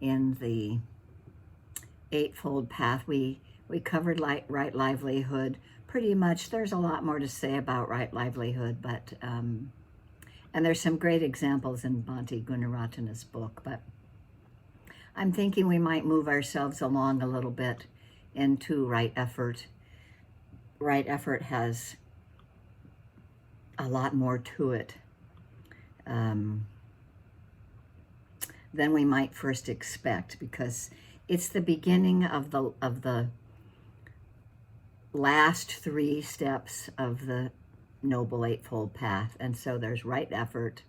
in the Eightfold Path. We covered right livelihood pretty much. There's a lot more to say about right livelihood, but and there's some great examples in Bhante Gunaratana's book, but I'm thinking we might move ourselves along a little bit into right effort. Right effort has a lot more to it than we might first expect, because it's the beginning of the last three steps of the Noble Eightfold Path. And so there's right effort,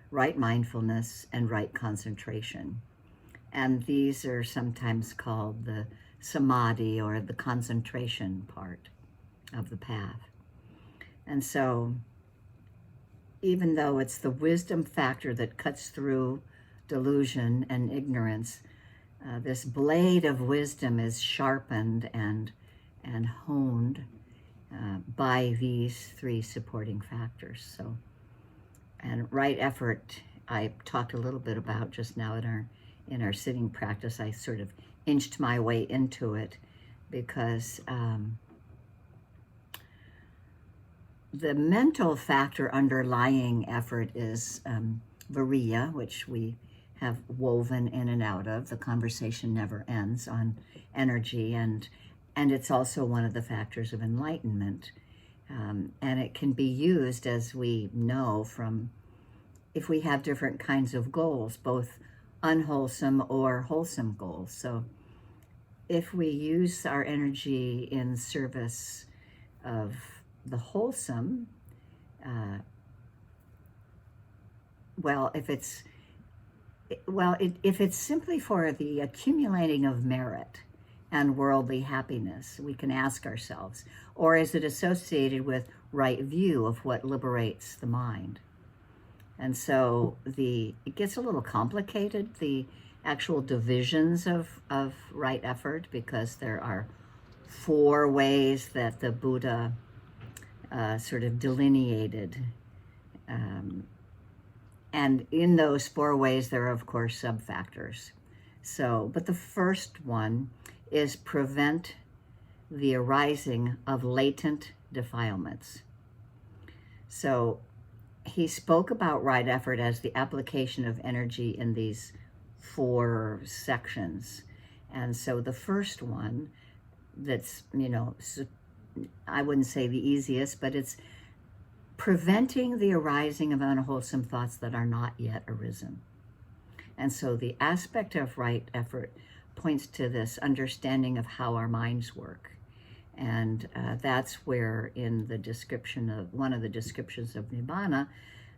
right mindfulness, and right concentration. And these are sometimes called the samadhi, or the concentration part of the path. And so even though it's the wisdom factor that cuts through delusion and ignorance, this blade of wisdom is sharpened and honed by these three supporting factors. So, and right effort, I talked a little bit about just now in our sitting practice. I sort of inched my way into it because the mental factor underlying effort is viriya, which we have woven in and out of. The conversation never ends on energy, and it's also one of the factors of enlightenment. And it can be used, as we know, from if we have different kinds of goals, both unwholesome or wholesome goals. So if we use our energy in service of the wholesome, if it's simply for the accumulating of merit and worldly happiness, we can ask ourselves, or is it associated with right view of what liberates the mind? And so it gets a little complicated, the actual divisions of right effort, because there are 4 ways that the Buddha sort of delineated. And in those 4 ways, there are, of course, sub-factors. So, but the first one is prevent the arising of latent defilements. So he spoke about right effort as the application of energy in these 4 sections. And so the first one, that's, I wouldn't say the easiest, but it's preventing the arising of unwholesome thoughts that are not yet arisen. And so the aspect of right effort points to this understanding of how our minds work. And that's where in the description of, one of the descriptions of Nibbana,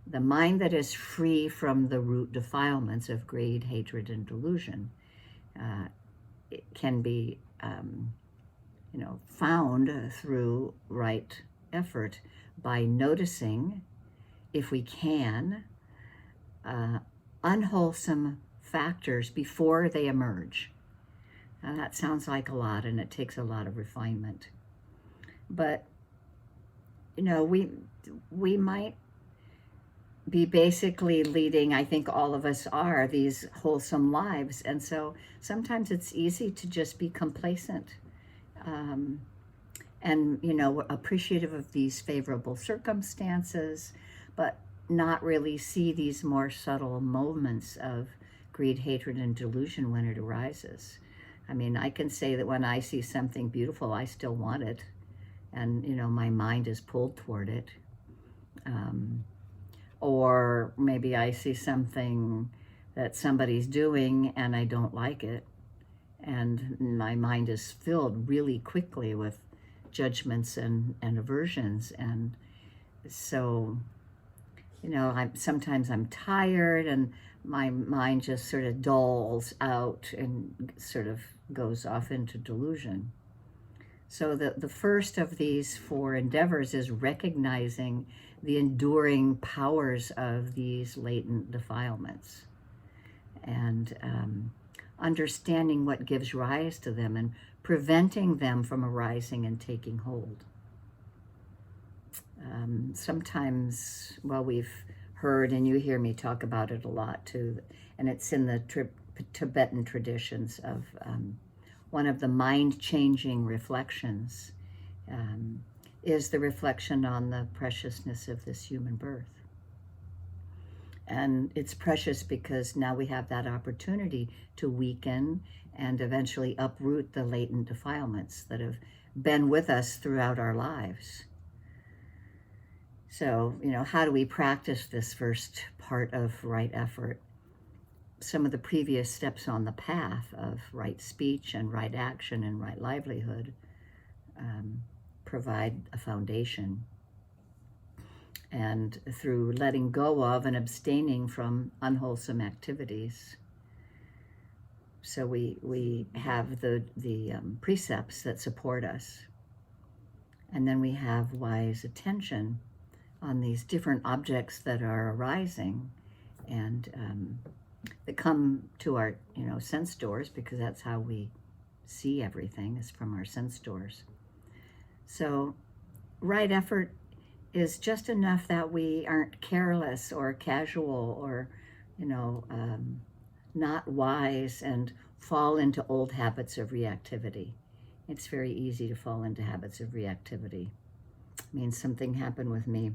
the mind that is free from the root defilements of greed, hatred, and delusion, it can be found through right effort by noticing, if we can, unwholesome factors before they emerge. Now that sounds like a lot, and it takes a lot of refinement. But, we might be basically leading, I think all of us are, these wholesome lives. And so sometimes it's easy to just be complacent and, appreciative of these favorable circumstances, but not really see these more subtle moments of greed, hatred, and delusion when it arises. I mean, I can say that when I see something beautiful, I still want it. And, my mind is pulled toward it. Or maybe I see something that somebody's doing and I don't like it. And my mind is filled really quickly with judgments and aversions. And so, sometimes I'm tired and my mind just sort of dulls out and sort of goes off into delusion. So the first of these 4 endeavors is recognizing the enduring powers of these latent defilements and understanding what gives rise to them and preventing them from arising and taking hold. Sometimes, we've heard, and you hear me talk about it a lot too, and it's in the Tibetan traditions of one of the mind-changing reflections is the reflection on the preciousness of this human birth. And it's precious because now we have that opportunity to weaken and eventually uproot the latent defilements that have been with us throughout our lives. So, how do we practice this first part of right effort? Some of the previous steps on the path of right speech and right action and right livelihood provide a foundation. And through letting go of and abstaining from unwholesome activities. So we have the precepts that support us. And then we have wise attention on these different objects that are arising and that come to our sense doors, because that's how we see everything, is from our sense doors. So right effort is just enough that we aren't careless or casual or, not wise and fall into old habits of reactivity. It's very easy to fall into habits of reactivity. I mean, something happened with me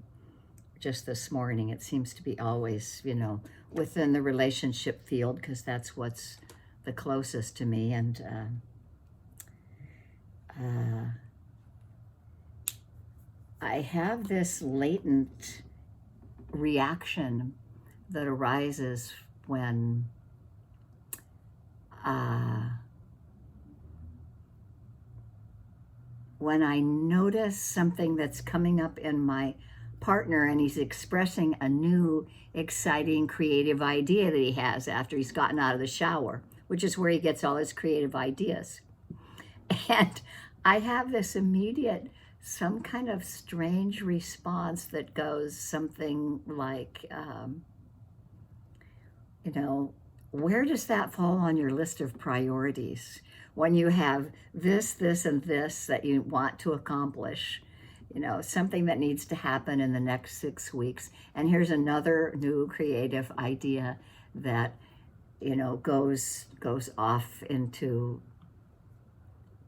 just this morning. It seems to be always, within the relationship field, because that's what's the closest to me. And I have this latent reaction that arises when I notice something that's coming up in my partner and he's expressing a new, exciting, creative idea that he has after he's gotten out of the shower, which is where he gets all his creative ideas. And I have this immediate, some kind of strange response that goes something like, where does that fall on your list of priorities? When you have this, and this that you want to accomplish, something that needs to happen in the next 6 weeks. And here's another new creative idea that, goes off into,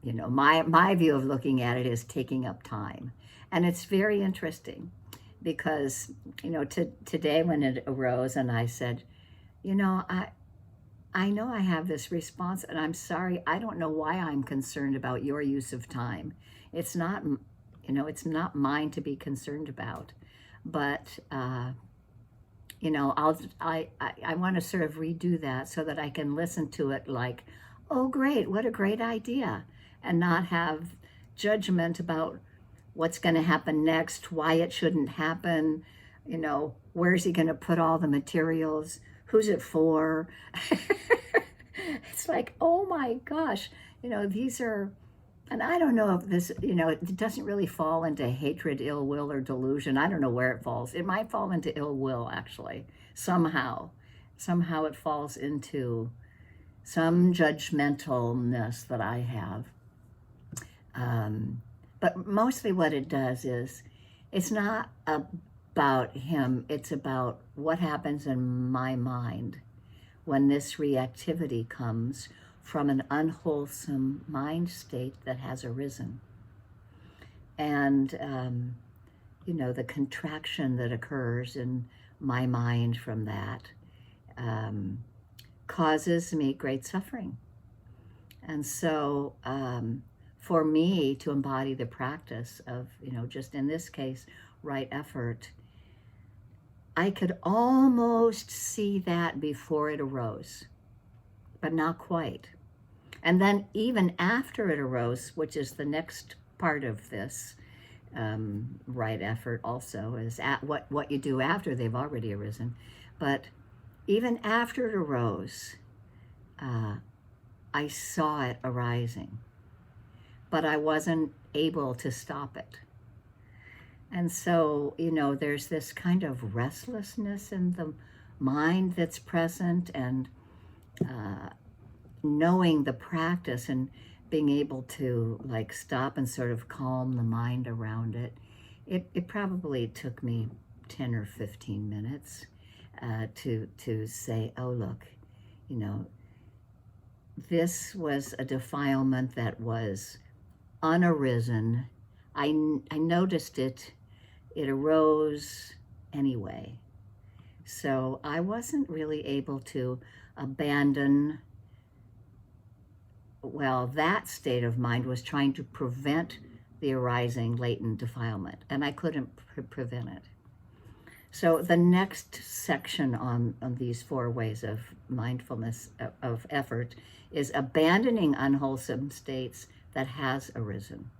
my view of looking at it is taking up time. And it's very interesting because, today when it arose and I said, I know I have this response and I'm sorry, I don't know why I'm concerned about your use of time. It's not, it's not mine to be concerned about, but, I want to sort of redo that so that I can listen to it like, oh, great, what a great idea, and not have judgment about what's going to happen next, why it shouldn't happen, where's he going to put all the materials, who's it for? It's like, oh my gosh, these are, and I don't know if this, it doesn't really fall into hatred, ill will, or delusion. I don't know where it falls. It might fall into ill will, actually, somehow. Somehow it falls into some judgmentalness that I have. But mostly what it does is, it's not about him, it's about what happens in my mind when this reactivity comes from an unwholesome mind state that has arisen. And, the contraction that occurs in my mind from that causes me great suffering. And so for me to embody the practice of, just in this case, right effort, I could almost see that before it arose, but not quite. And then even after it arose, which is the next part of this right effort also, is at what you do after they've already arisen. But even after it arose, I saw it arising, but I wasn't able to stop it. And so, there's this kind of restlessness in the mind that's present, and knowing the practice and being able to stop and sort of calm the mind around it. It probably took me 10 or 15 minutes to say, oh, look, this was a defilement that was unarisen. I noticed it. It arose anyway. So I wasn't really able to abandon. Well, that state of mind was trying to prevent the arising latent defilement, and I couldn't prevent it. So the next section on these 4 ways of mindfulness, of effort, is abandoning unwholesome states that has arisen.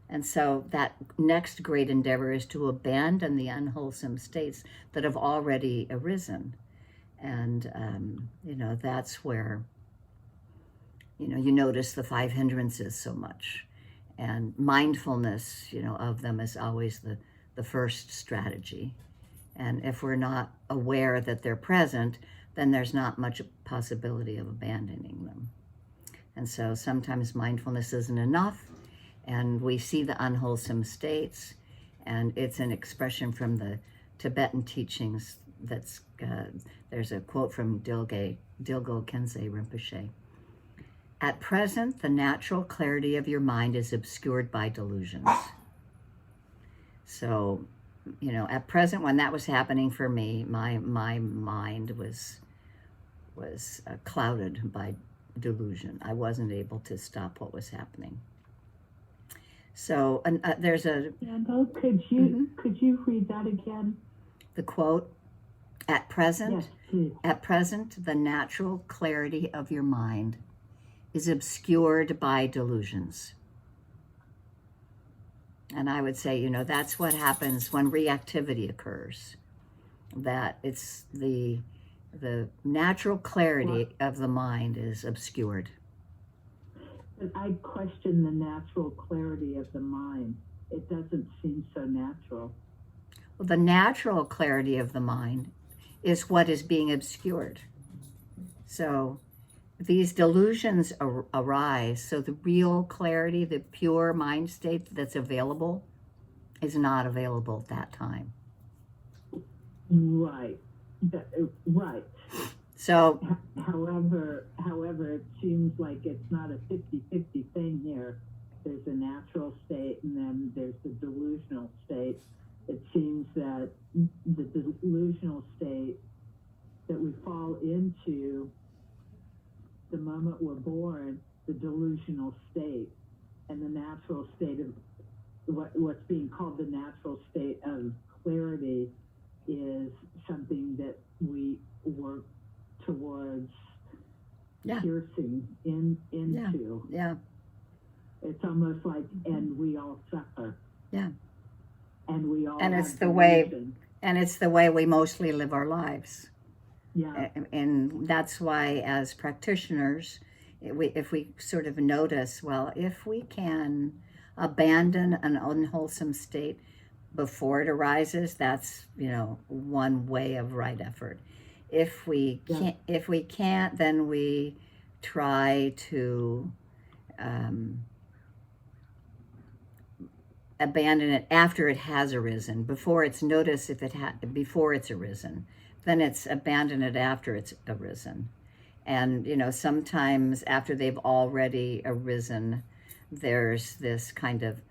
And so that next great endeavor is to abandon the unwholesome states that have already arisen. And, that's where, you notice the 5 hindrances so much. And mindfulness, of them is always the first strategy. And if we're not aware that they're present, then there's not much possibility of abandoning them. And so sometimes mindfulness isn't enough, and we see the unwholesome states, and it's an expression from the Tibetan teachings. There's a quote from Dilgo Khyentse Rinpoche. At present, the natural clarity of your mind is obscured by delusions. So, at present, when that was happening for me, my mind was clouded by delusion. I wasn't able to stop what was happening. So there's a... Randall, could you read that again? The quote, at present, yes, please. At present, the natural clarity of your mind is obscured by delusions. And I would say, that's what happens when reactivity occurs. That it's the natural clarity of the mind is obscured. But I question the natural clarity of the mind. It doesn't seem so natural. Well, the natural clarity of the mind is what is being obscured. So these delusions arise, so the real clarity, the pure mind state that's available is not available at that time. Right. Right. So, however, it seems like it's not a 50-50 thing here. There's a natural state, and then there's the delusional state. It seems that the delusional state that we fall into the moment we're born, the delusional state, and the natural state of what's being called the natural state of clarity is something that we work towards piercing into. Yeah. It's almost like, and we all suffer. Yeah. And we all and have it's the way delusion. and it's the way we mostly live our lives. Yeah. And that's why, as practitioners, if we sort of notice, well, if we can abandon an unwholesome state before it arises, that's one way of right effort. If we can't, then we try to abandon it after it has arisen. Before it's noticed, before it's arisen, then it's abandon it after it's arisen. And sometimes after they've already arisen, there's this kind of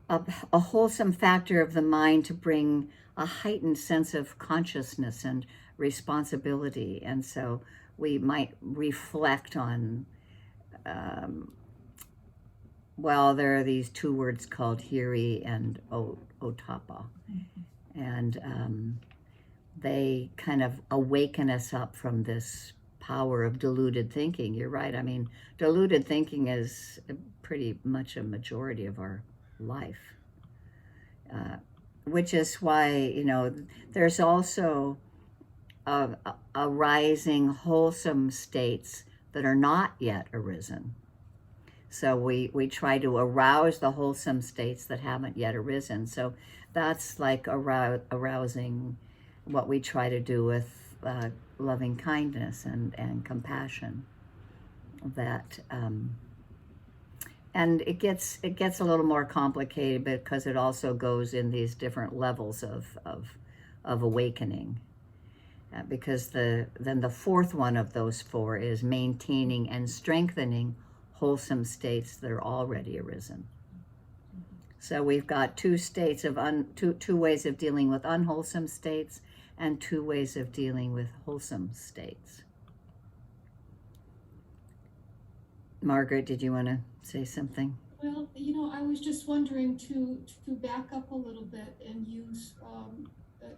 a wholesome factor of the mind to bring a heightened sense of consciousness and responsibility. And so we might reflect on, there are these 2 words called hiri and otapa. And they kind of awaken us up from this power of deluded thinking. You're right. I mean, deluded thinking is pretty much a majority of our life, which is why, there's also arising wholesome states that are not yet arisen. So we try to arouse the wholesome states that haven't yet arisen. So that's like arousing what we try to do with loving kindness and compassion. That and it gets a little more complicated because it also goes in these different levels of awakening. because then the fourth one of those four is maintaining and strengthening wholesome states that are already arisen. So we've got two ways of dealing with unwholesome states and two ways of dealing with wholesome states. Margaret, did you want to say something? Well, I was just wondering to back up a little bit and use,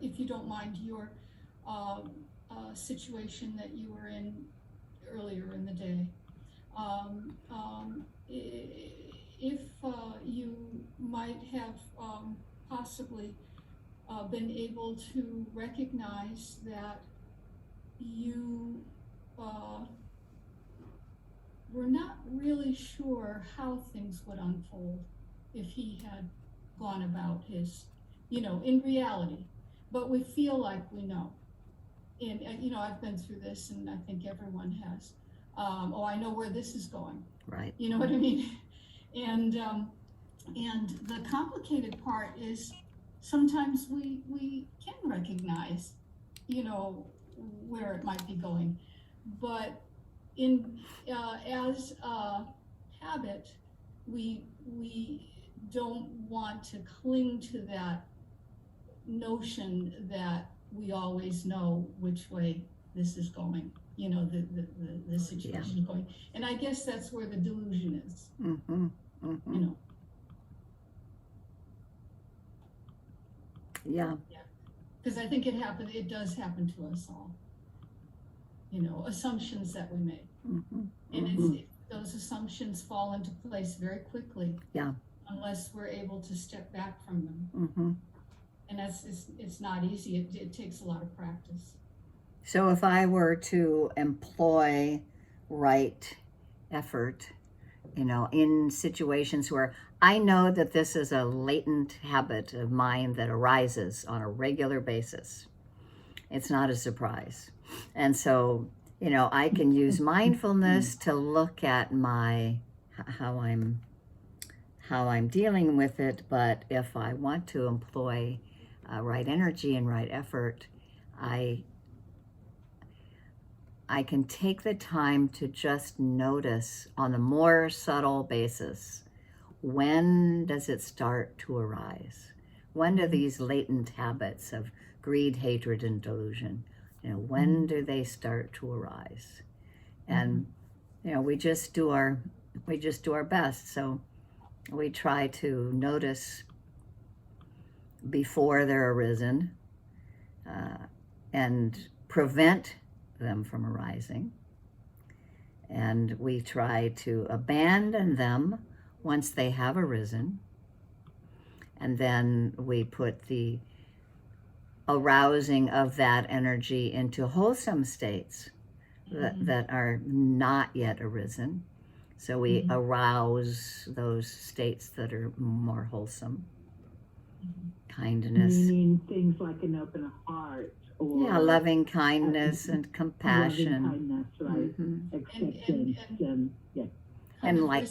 if you don't mind, your situation that you were in earlier in the day. If you might have possibly been able to recognize that you were not really sure how things would unfold if he had gone about his, in reality, but we feel like we know. And, I've been through this, and I think everyone has. I know where this is going. Right. You know what I mean? And the complicated part is sometimes we can recognize, where it might be going, but as a habit, we don't want to cling to that notion that we always know which way this is going, the situation is going. And I guess that's where the delusion is. Mm-hmm. Mm-hmm. Yeah. Because I think it does happen to us all. Assumptions that we make. Mm-hmm. And those assumptions fall into place very quickly. Yeah. Unless we're able to step back from them. Mm-hmm. And it's not easy. It takes a lot of practice. So if I were to employ right effort, in situations where I know that this is a latent habit of mine that arises on a regular basis, it's not a surprise. And so, I can use mindfulness to look at how I'm dealing with it. But if I want to employ right energy and right effort, I can take the time to just notice on a more subtle basis, when does it start to arise? When do these latent habits of greed, hatred, and delusion, when do they start to arise? And we just do our best. So we try to notice before they're arisen and prevent them from arising. And we try to abandon them once they have arisen. And then we put the arousing of that energy into wholesome states that are not yet arisen. So we arouse those states that are more wholesome. Kindness. Meaning things like an open heart. Or loving kindness and compassion. Loving kindness, right? Mm-hmm. Acceptance and yeah. And like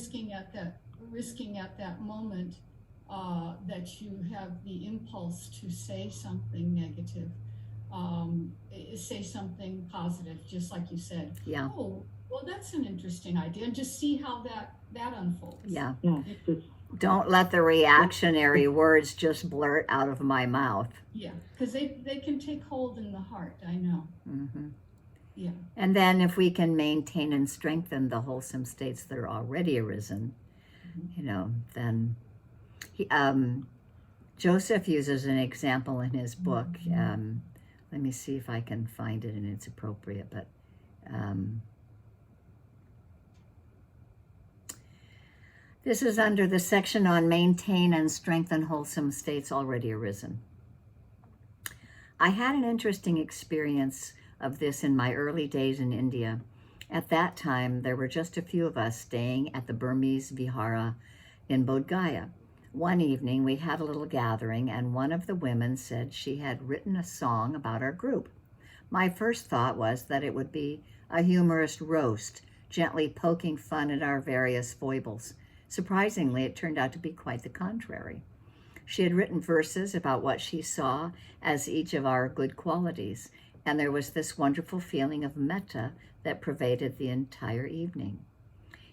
risking at that moment that you have the impulse to say something negative, say something positive, just like you said. Yeah. Oh, well, that's an interesting idea, and just see how that unfolds. Yeah. Just, don't let the reactionary words just blurt out of my mouth. Yeah, because they can take hold in the heart, I know. Mm-hmm. Yeah. And then if we can maintain and strengthen the wholesome states that are already arisen, then Joseph uses an example in his book. Let me see if I can find it and it's appropriate, but this is under the section on maintain and strengthen wholesome states already arisen. I had an interesting experience of this in my early days in India. At that time, there were just a few of us staying at the Burmese Vihara in Bodh Gaya. One evening, we had a little gathering, and one of the women said she had written a song about our group. My first thought was that it would be a humorous roast, gently poking fun at our various foibles. Surprisingly, it turned out to be quite the contrary. She had written verses about what she saw as each of our good qualities, And there was this wonderful feeling of metta that pervaded the entire evening.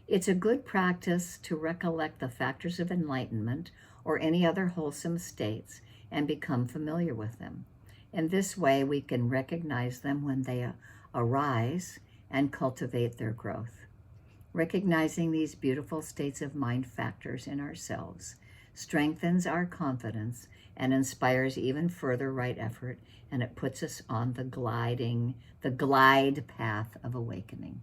It's a good practice to recollect the factors of enlightenment or any other wholesome states and become familiar with them. In this way, we can recognize them when they arise and cultivate their growth. Recognizing these beautiful states of mind factors in ourselves strengthens our confidence and inspires even further right effort, and it puts us on the glide path of awakening.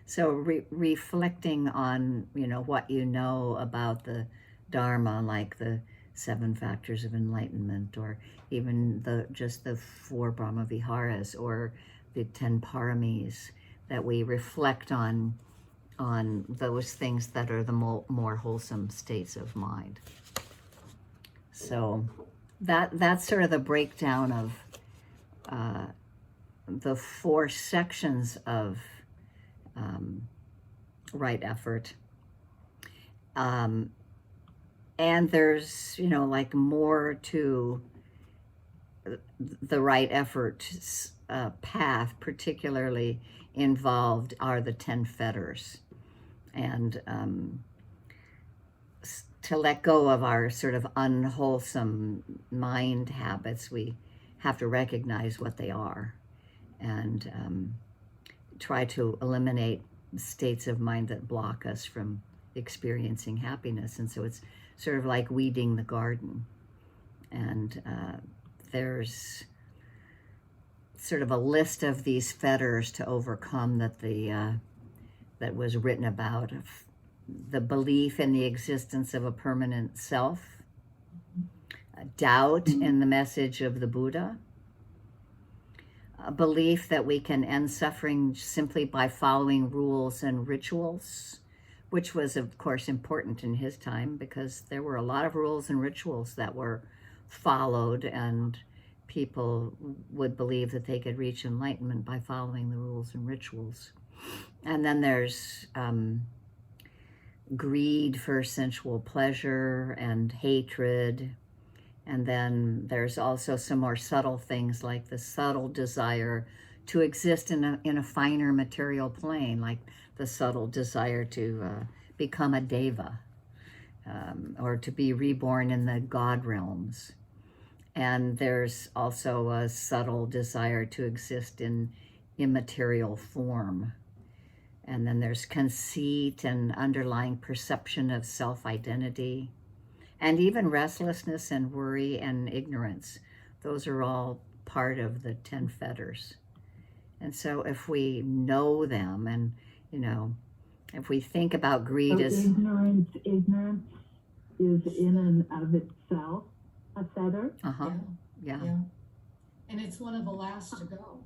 So reflecting on, what you know about the Dharma, like the 7 factors of enlightenment, or even just the 4 Brahma Viharas, or the 10 paramis, that we reflect on those things that are the more wholesome states of mind. So that's sort of the breakdown of the 4 sections of right effort. And there's, like more to the right effort path. Particularly involved are the 10 fetters. And to let go of our sort of unwholesome mind habits, we have to recognize what they are and try to eliminate states of mind that block us from experiencing happiness. And so it's sort of like weeding the garden. And there's sort of a list of these fetters to overcome that was written about: the belief in the existence of a permanent self, doubt in the message of the Buddha, a belief that we can end suffering simply by following rules and rituals, which was, of course, important in his time because there were a lot of rules and rituals that were followed, and people would believe that they could reach enlightenment by following the rules and rituals. And then there's greed for sensual pleasure and hatred. And then there's also some more subtle things, like the subtle desire to exist in a finer material plane, like the subtle desire to become a deva, or to be reborn in the God realms. And there's also a subtle desire to exist in immaterial form. And then there's conceit and underlying perception of self-identity, and even restlessness and worry and ignorance. Those are all part of the 10 fetters. And so if we know them, and, if we think about greed So as... ignorance is in and of itself a fetter? Uh-huh. Yeah. And it's one of the last to go.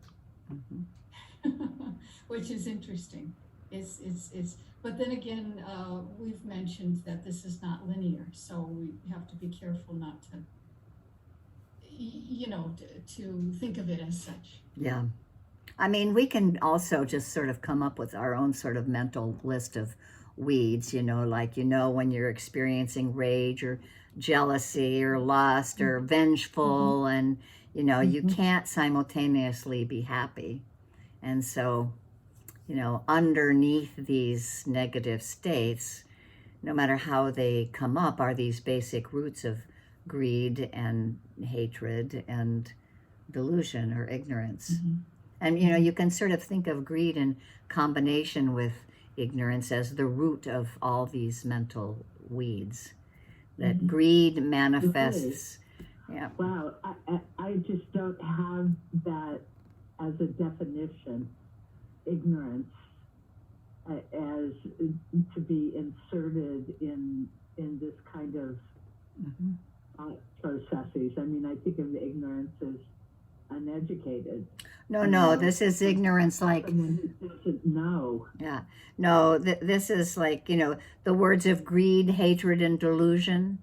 Mm-hmm. Which is interesting. But then again, we've mentioned that this is not linear, so we have to be careful not to, to think of it as such. Yeah. I mean, we can also just sort of come up with our own sort of mental list of weeds, like, when you're experiencing rage or jealousy or lust or vengeful, and, you can't simultaneously be happy. And so, underneath these negative states, no matter how they come up, are these basic roots of greed and hatred and delusion or ignorance. Mm-hmm. And, you can sort of think of greed in combination with ignorance as the root of all these mental weeds. That greed manifests. Really? Yeah. Wow, I just don't have that as a definition. Ignorance as to be inserted in this kind of processes. I mean, I think of ignorance as uneducated. No, this is ignorance like... Someone who doesn't know. Yeah. No, this is like, the words of greed, hatred, and delusion.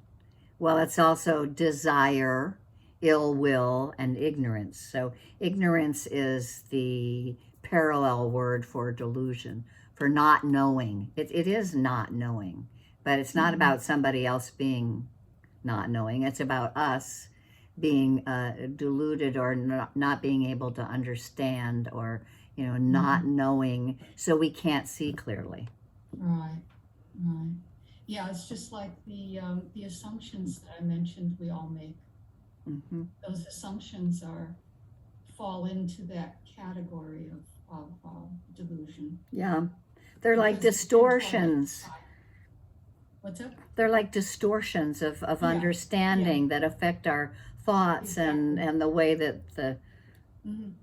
Well, it's also desire, ill will, and ignorance. So ignorance is the parallel word for delusion, for not knowing. It is not knowing, but it's not about somebody else being not knowing. It's about us being deluded or not being able to understand or, not knowing, so we can't see clearly. Right, right. Yeah, it's just like the assumptions that I mentioned we all make. Mm-hmm. Those assumptions fall into that category of delusion. Yeah, they're like Because we control it. distortions. What's up? They're like distortions of Yeah, understanding that affect our thoughts Exactly. and the way that Mhm,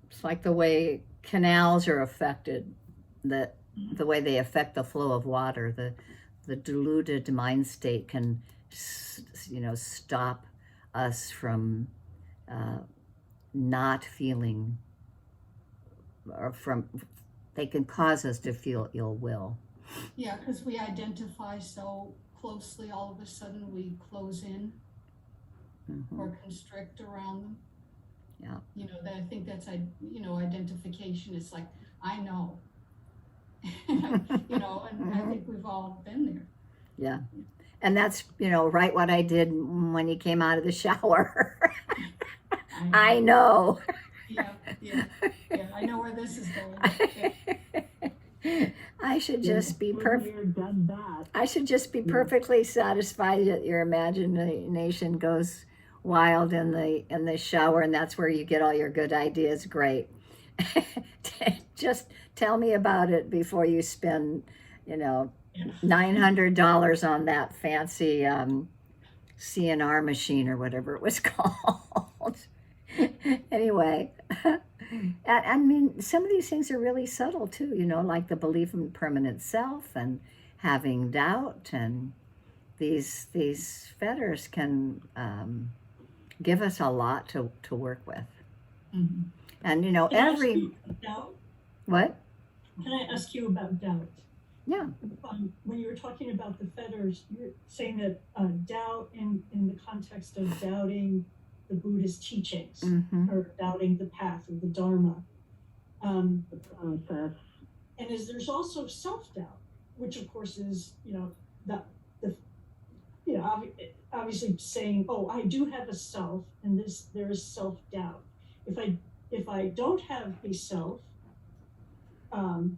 it's like the way canals are affected, that mhm. the way they affect the flow of water. The deluded mind state can, stop us from not feeling, or they can cause us to feel ill will. Yeah, because we identify so closely, all of a sudden we close in Mm-hmm. or constrict around them. Yeah. I think that's, identification. It's like, I know. And I think we've all been there. Yeah. And that's, right what I did when you came out of the shower. I know. Yeah, I know where this is going. Yeah. I should just be perfect. Done that. I should just be perfectly satisfied that your imagination goes wild in the shower, and that's where you get all your good ideas. Great. Just tell me about it before you spend, $900 on that fancy CNR machine or whatever it was called. Anyway, I mean, some of these things are really subtle too, like the belief in permanent self and having doubt, and these fetters can give us a lot to work with. Mm-hmm. And Can I ask every you about doubt? what? Can I ask you about doubt? Yeah. When you were talking about the fetters, you're saying that doubt in the context of doubting the Buddha's teachings, Mm-hmm. or doubting the path or the Dharma. The process. And there's also self-doubt, which of course is, obviously saying, oh, I do have a self, and there is self-doubt. If I don't have a self, then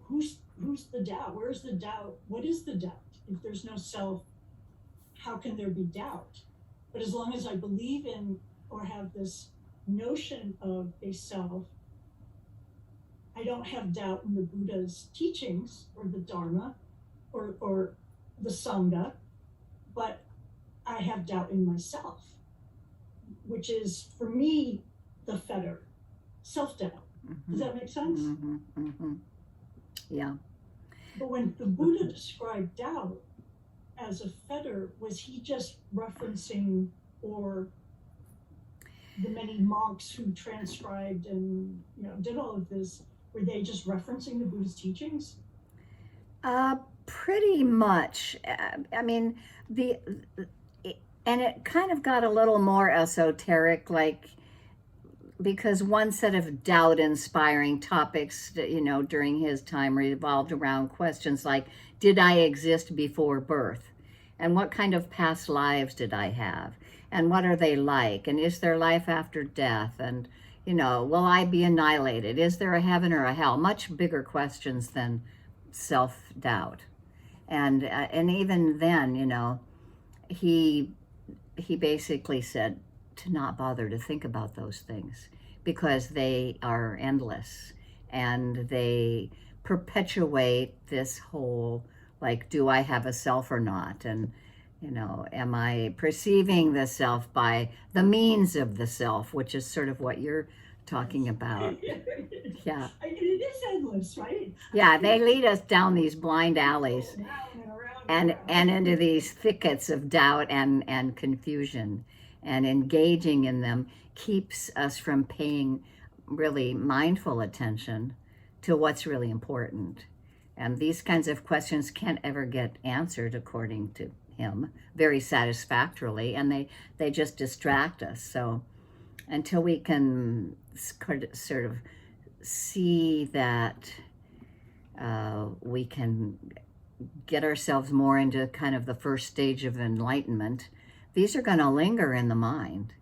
who's the doubt? Where's the doubt? What is the doubt? If there's no self, how can there be doubt? But as long as I believe in or have this notion of a self, I don't have doubt in the Buddha's teachings or the Dharma or the Sangha, but I have doubt in myself, which is, for me, the fetter, self-doubt. Mm-hmm. Does that make sense? Mm-hmm. Mm-hmm. Yeah. But when the Buddha described doubt as a fetter, was he just referencing, or the many monks who transcribed and did all of this, were they just referencing the Buddha's teachings? Pretty much. I mean, and it kind of got a little more esoteric, like, because one set of doubt-inspiring topics, during his time revolved around questions like, did I exist before birth? And what kind of past lives did I have? And what are they like? And is there life after death? And, will I be annihilated? Is there a heaven or a hell? Much bigger questions than self-doubt. And even then, he basically said to not bother to think about those things because they are endless and they perpetuate this whole, like, do I have a self or not? And, am I perceiving the self by the means of the self, which is sort of what you're talking about. Yeah. It is endless, right? Yeah, they lead us down these blind alleys and into these thickets of doubt and confusion, and engaging in them keeps us from paying really mindful attention to what's really important. And these kinds of questions can't ever get answered, according to him, very satisfactorily, and they just distract us. So until we can sort of see that we can get ourselves more into kind of the first stage of enlightenment, these are going to linger in the mind.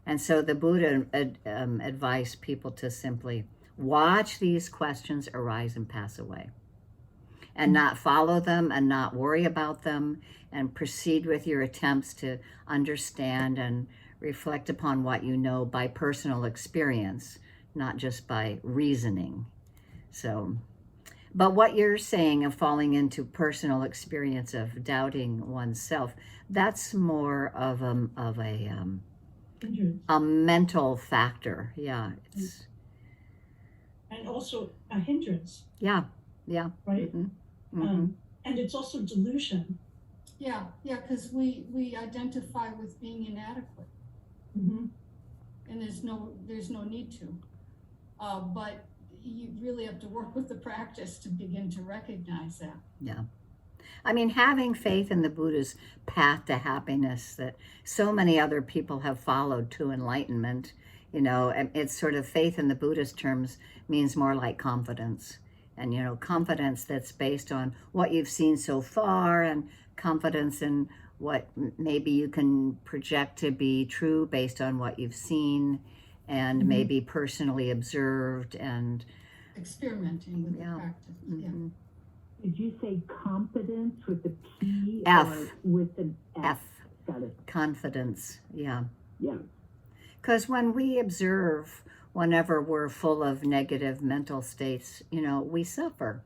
And so the Buddha advised people to simply watch these questions arise and pass away, and not follow them and not worry about them, and proceed with your attempts to understand and reflect upon what you know by personal experience, not just by reasoning. So, but what you're saying of falling into personal experience of doubting oneself, that's more of Hindrance. a mental factor. Yeah, it's And also a hindrance, yeah. right? Mm-hmm. And it's also delusion. Yeah, because we identify with being inadequate, Mm-hmm. and there's no need to. But you really have to work with the practice to begin to recognize that. Yeah. I mean, having faith in the Buddha's path to happiness that so many other people have followed to enlightenment, you know, and it's sort of faith in the Buddhist terms means more like confidence. And, you know, confidence that's based on what you've seen so far, and confidence in what maybe you can project to be true based on what you've seen and Mhm. maybe personally observed. And Experimenting with Yeah. the practice. mhm. Did you say competence with the P F. or with an F? F, Got it. confidence. Yeah. Yeah. Because when we observe, whenever we're full of negative mental states, you know, we suffer.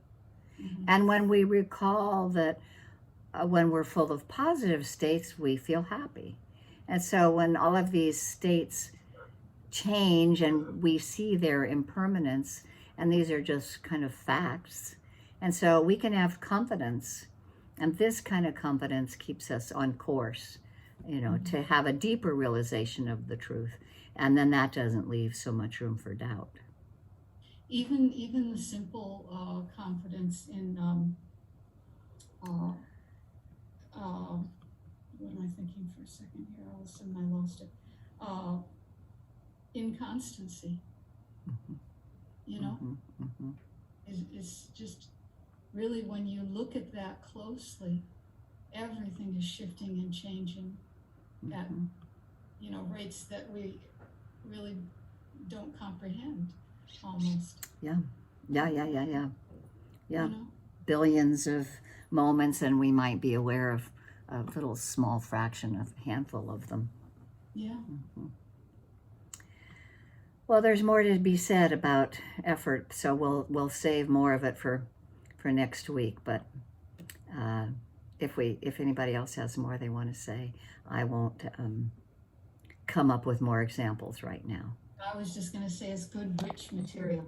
Mhm. And when we recall that when we're full of positive states, we feel happy. And so when all of these states change and we see their impermanence, and these are just kind of facts, and so we can have confidence. And this kind of confidence keeps us on course, you know, to have a deeper realization of the truth. And then that doesn't leave so much room for doubt. Even the simple confidence in what am I thinking for a second here? All of a sudden I lost it. Inconstancy, you know, Mhm, mhm. is just really, when you look at that closely, everything is shifting and changing at, Mhm. you know, rates that we really don't comprehend almost. Yeah. You know? Billions of moments, and we might be aware of a little small fraction, a handful of them. Yeah. Well, there's more to be said about effort, so we'll save more of it for next week. But if anybody else has more they want to say, I won't come up with more examples right now. I was just going to say it's good, rich material.